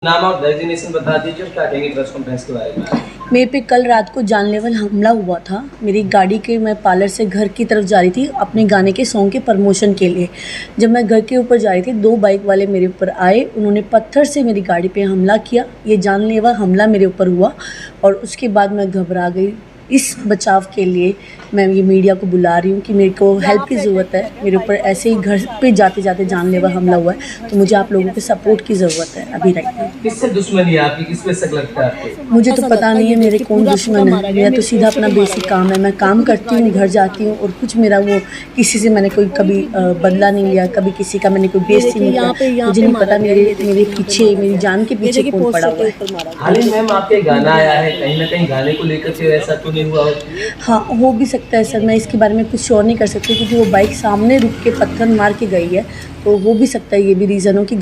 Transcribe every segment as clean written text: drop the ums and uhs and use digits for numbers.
नाम और डेजिग्नेशन बता दीजिए और क्या कहेंगे प्रेस कॉन्फ्रेंस के बारे में। मेरे पे कल रात को जानलेवा हमला हुआ था। मेरी गाड़ी के मैं पार्लर से घर की तरफ जा रही थी अपने गाने के सॉन्ग के प्रमोशन के लिए। जब मैं घर के ऊपर जा रही थी 2 बाइक वाले मेरे ऊपर आए, उन्होंने पत्थर से मेरी गाड़ी पे हमला किया। ये जानलेवा हमला मेरे ऊपर हुआ और उसके बाद मैं घबरा गई। इस बचाव के लिए मैं ये मीडिया को बुला रही हूँ कि मेरे को हेल्प की ज़रूरत है। मेरे ऊपर ऐसे ही घर पे जाते जाते जानलेवा हमला हुआ है, तो मुझे आप लोगों के सपोर्ट की ज़रूरत है अभी राइट में। किससे दुश्मनी है आपकी, किस पे शक लगता है आपको? मुझे तो पता नहीं है मेरे कौन दुश्मन है। मेरा तो सीधा अपना बेसिक काम है, मैं काम करती हूँ, घर जाती हूँ और कुछ मेरा वो किसी से मैंने कोई कभी बदला नहीं लिया, कभी किसी का मैंने कोई बेइज्जती नहीं किया। मुझे नहीं पता मेरे पीछे, मेरी जान के पीछे कौन पड़ा हुआ है। हाल ही में आपके गाना आया है, कहीं ना कहीं गाने को लेकर के ऐसा तो नहीं हुआ हो? हाँ, हो भी सकता है सर, मैं इसके बारे में कुछ श्योर नहीं कर सकती क्योंकि वो बाइक सामने रुक के पत्थर मार के गई है, तो हो भी सकता है ये भी रीज़न हो कि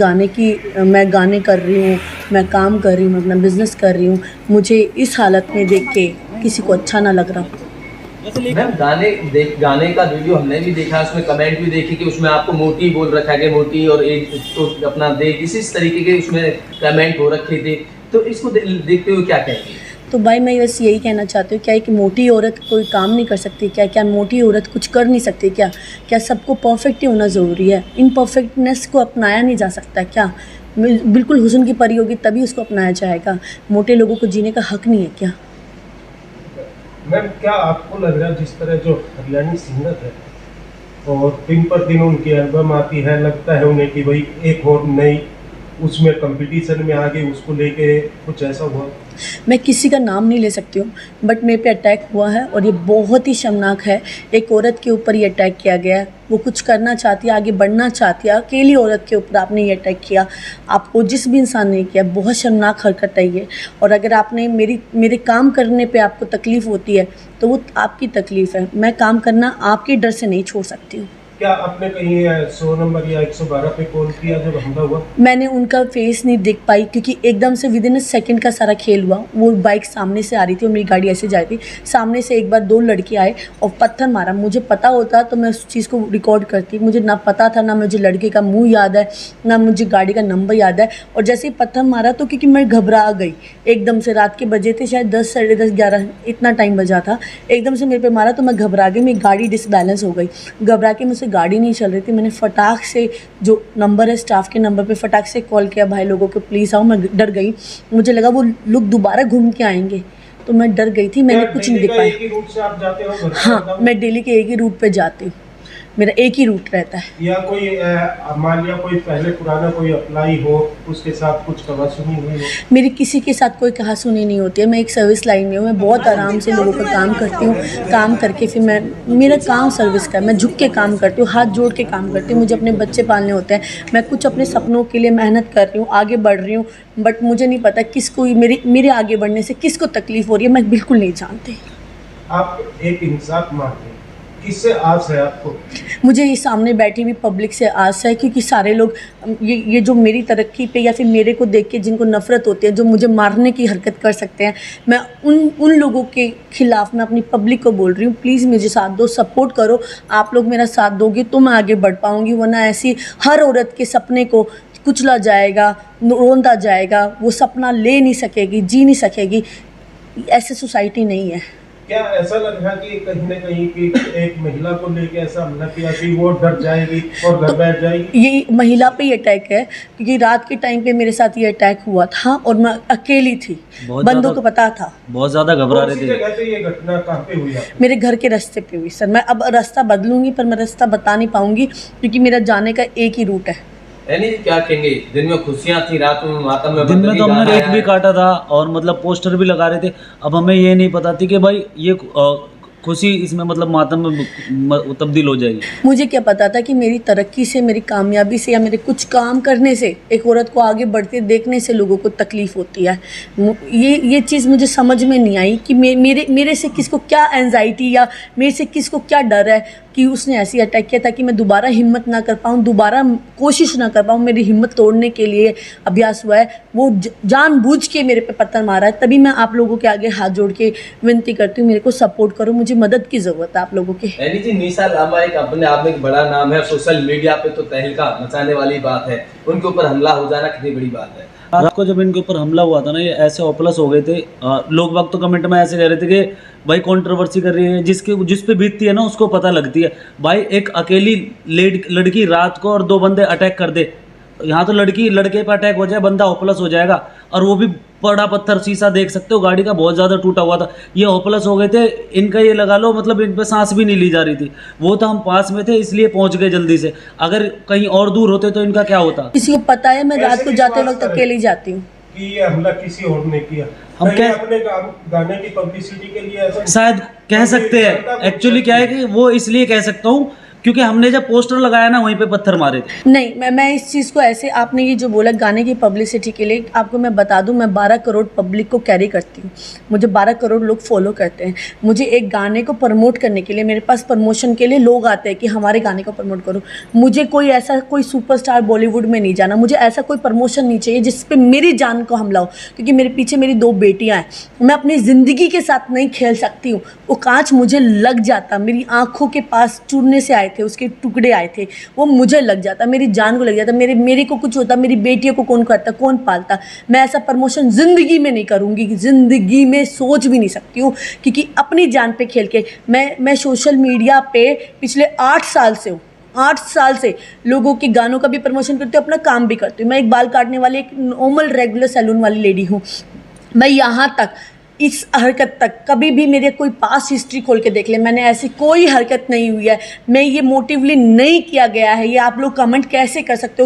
मैं गाने कर रही हूँ, मैं काम कर रही हूँ, मैं अपना बिजनेस कर रही हूँ, मुझे इस हालत में देख के किसी को अच्छा ना लग रहा। मैम गाने का वीडियो हमने भी देखा, उसमें कमेंट भी देखे कि उसमें आपको मोटी बोल रखा गया, मोटी और एक तो अपना देख इसी तरीके के उसमें कमेंट हो रखे थे, तो इसको देखते हुए क्या कहेंगे? तो भाई मैं बस यही कहना चाहती हूँ, क्या है कि मोटी औरत कोई काम नहीं कर सकती क्या? क्या मोटी औरत कुछ कर नहीं सकती क्या? क्या सबको परफेक्ट ही होना ज़रूरी है? इम्परफेक्टनेस को अपनाया नहीं जा सकता क्या? बिल्कुल हुस्न की परी होगी तभी उसको अपनाया जाएगा। मोटे लोगों को जीने का हक नहीं है क्या? मैम, क्या आपको लग रहा है जिस तरह जो हरियाणवी सिंगर है और दिन पर दिन उनकी एल्बम आती है, लगता है उन्हें कि भाई एक और नई उसमें कंपटीशन में आ गई, उसको लेके कुछ ऐसा हुआ? मैं किसी का नाम नहीं ले सकती हूँ, बट मेरे पे अटैक हुआ है और ये बहुत ही शर्मनाक है। एक औरत के ऊपर ये अटैक किया गया है, वो कुछ करना चाहती है, आगे बढ़ना चाहती है, अकेली औरत के ऊपर आपने ये अटैक किया। आपको जिस भी इंसान ने किया, बहुत शर्मनाक हरकत है ये। और अगर आपने मेरे काम करने पे आपको तकलीफ़ होती है तो वो आपकी तकलीफ़ है। मैं काम करना आपके डर से नहीं छोड़ सकती हूँ। क्या आपने कहीं 100 नंबर या 112 पे कॉल किया जब हमला हुआ? मैंने उनका फेस नहीं देख पाई क्योंकि एकदम से विदिन अ सेकंड का सारा खेल हुआ। वो बाइक सामने से आ रही थी और मेरी गाड़ी ऐसे जा रही थी। सामने से एक बार 2 लड़के आए और पत्थर मारा। मुझे पता होता तो मैं उस चीज़ को रिकॉर्ड करती। मुझे ना पता था, ना मुझे लड़के का मुँह याद है, ना मुझे गाड़ी का नंबर याद है। और जैसे ही पत्थर मारा तो क्योंकि मैं घबरा गई एकदम से, रात के बजे थे शायद 10, साढ़े 10, 11 इतना टाइम बजा था। एकदम से मेरे पे मारा तो मैं घबरा गई, मेरी गाड़ी डिसबैलेंस हो गई। घबरा के मुझसे गाड़ी नहीं चल रही थी। मैंने फटाक से जो नंबर है स्टाफ के नंबर पे फटाक से कॉल किया, भाई लोगों को प्लीज़ आओ। मैं डर गई, मुझे लगा वो लोग दोबारा घूम के आएंगे, तो मैं डर गई थी, मैंने कुछ नहीं दिख पाया। एक ही रूट से आप जाते हो? हाँ, मैं डेली के एक ही रूट पे जाती हूँ, मेरा एक ही रूट रहता है। या कोई मान लिया कोई पहले पुराना कोई अप्लाई हो, उसके साथ कुछ कहासुनी हुई हो? मेरी किसी के साथ कोई कहासुनी नहीं होती है। मैं एक सर्विस लाइन में हूँ, मैं बहुत आराम से लोगों का काम करती हूँ। काम करके फिर मेरा काम सर्विस का है, मैं झुक के काम करती हूँ, हाथ जोड़ के काम करती हूँ। मुझे अपने बच्चे पालने होते हैं, मैं कुछ अपने सपनों के लिए मेहनत कर रही हूँ, आगे बढ़ रही हूँ, बट मुझे नहीं पता किसको मेरे आगे बढ़ने से किसको तकलीफ़ हो रही है, मैं बिल्कुल नहीं जानती। आप एक इंसाफ मांगते हैं, किससे आस है आपको? मुझे ये सामने बैठी हुई पब्लिक से आस है क्योंकि सारे लोग ये जो मेरी तरक्की पे या फिर मेरे को देख के जिनको नफ़रत होती है, जो मुझे मारने की हरकत कर सकते हैं, मैं उन लोगों के ख़िलाफ़ मैं अपनी पब्लिक को बोल रही हूँ, प्लीज़ मुझे साथ दो, सपोर्ट करो। आप लोग मेरा साथ दोगे तो मैं आगे बढ़ पाऊँगी, वरना ऐसी हर औरत के सपने को कुचला जाएगा, रोंदा जाएगा, वो सपना ले नहीं सकेगी, जी नहीं सकेगी। ऐसे सोसाइटी नहीं है। क्या ऐसा लग रहा है कि कहीं न कहीं कि एक महिला को लेके ऐसा हमला किया कि वो डर जाएगी और घर बैठ जाएगी? ये महिला पे ही अटैक है क्योंकि रात के टाइम पे मेरे साथ ये अटैक हुआ था और मैं अकेली थी, बंदों को पता था। बहुत ज़्यादा घबरा रहे थे। जगह पे ये घटना कहाँ पे हुई आपकी? मेरे घर के रास्ते पे हुई सर। मैं अब रास्ता बदलूंगी पर मैं रास्ता बता नहीं पाऊंगी क्योंकि मेरा जाने का एक ही रूट है। यानी क्या कहेंगे, दिन में खुशियां थी, रात में मातम में? दिन में तो हमने केक भी काटा था और मतलब पोस्टर भी लगा रहे थे। अब हमें ये नहीं पता थी कि भाई ये खुशी इसमें मतलब मातम में तब्दील हो जाएगी। मुझे क्या पता था कि मेरी तरक्की से, मेरी कामयाबी से या मेरे कुछ काम करने से एक औरत को आगे बढ़ते देखने से लोगों को तकलीफ़ होती है। ये चीज़ मुझे समझ में नहीं आई कि मेरे से किसको क्या एंजाइटी या मेरे से किसको क्या डर है कि उसने ऐसी अटैक किया था कि मैं दोबारा हिम्मत ना कर पाऊँ, दोबारा कोशिश ना कर पाऊँ। मेरी हिम्मत तोड़ने के लिए अभ्यास हुआ है। वो जानबूझ के मेरे पे पत्थर मारा है। तभी मैं आप लोगों के आगे हाथ जोड़ के विनती करती हूँ, मेरे को सपोर्ट करो, मुझे मदद की ज़रूरत है आप लोगों की। यानी जी निशा लांबा एक अपने आप में एक बड़ा नाम है, सोशल मीडिया पे तो तहलका मचाने वाली बात है, उनके ऊपर हमला हो जाना कितनी बड़ी बात है। रात को जब इनके ऊपर हमला हुआ था ना, ये ऐसे ऑपलस हो गए थे। लोग बाग तो कमेंट में ऐसे कह रहे थे कि भाई कंट्रोवर्सी कर रही है, जिस पे बीतती है ना उसको पता लगती है। भाई एक अकेली लड़की रात को और 2 बंदे अटैक कर दे, यहाँ तो लड़के पे अटैक हो जाए, बंदा होपलेस हो जाएगा। और वो भी बड़ा पत्थर, शीशा देख सकते हो गाड़ी का बहुत ज़्यादा टूटा हुआ था। ये होपलेस हो गए थे, इनका ये लगा लो मतलब इन पे सांस भी नहीं ली जा रही थी। वो तो हम पास में थे इसलिए पहुंच गए जल्दी से, अगर कहीं और दूर होते तो इनका क्या होता। किसी को पता है मैं रात को जाते वक्त अकेली जाती हूँ कि ये हमला किसी और ने किया। हम क्या अपने गाने की पब्लिसिटी के लिए ऐसा शायद कह सकते हैं। एक्चुअली क्या है कि वो इसलिए कह सकता हूँ क्योंकि हमने जब पोस्टर लगाया ना वहीं पे पत्थर मारे थे। नहीं, मैं इस चीज़ को ऐसे, आपने ये जो बोला गाने की पब्लिसिटी के लिए, आपको मैं बता दूं मैं 12 करोड़ पब्लिक को कैरी करती हूँ। मुझे 12 करोड़ लोग फॉलो करते हैं। मुझे एक गाने को प्रमोट करने के लिए, मेरे पास प्रमोशन के लिए लोग आते हैं कि हमारे गाने को प्रमोट करो। मुझे कोई सुपरस्टार बॉलीवुड में नहीं जाना, मुझे ऐसा कोई प्रमोशन नहीं चाहिए जिस पर मेरी जान को हमला हो, क्योंकि मेरे पीछे मेरी 2 बेटियाँ हैं। मैं अपनी ज़िंदगी के साथ नहीं खेल सकती हूँ। वो कांच मुझे लग जाता, मेरी आँखों के पास चूरने से आए थे, उसके टुकड़े आए थे, वो मुझे लग जाता, मेरी जान को लग जाता। मेरे को कुछ होता, मेरी बेटियों को कौन करता, कौन पालता। मैं ऐसा प्रमोशन ज़िंदगी में नहीं करूँगी, ज़िंदगी में सोच भी नहीं सकती हूँ, क्योंकि अपनी जान पे खेल के मैं सोशल मीडिया पे पिछले 8 साल से हूँ। 8 साल से लोगों के गानों का भी प्रमोशन करती हूँ, अपना काम भी करती हूँ। मैं एक बाल काटने वाली, एक नॉर्मल रेगुलर सैलून वाली लेडी हूँ। मैं यहाँ तक, इस हरकत तक कभी भी मेरे कोई पास्ट हिस्ट्री खोल के देख ले, मैंने ऐसी कोई हरकत नहीं हुई है। मैं ये मोटिवली नहीं किया गया है। ये आप लोग कमेंट कैसे कर सकते हो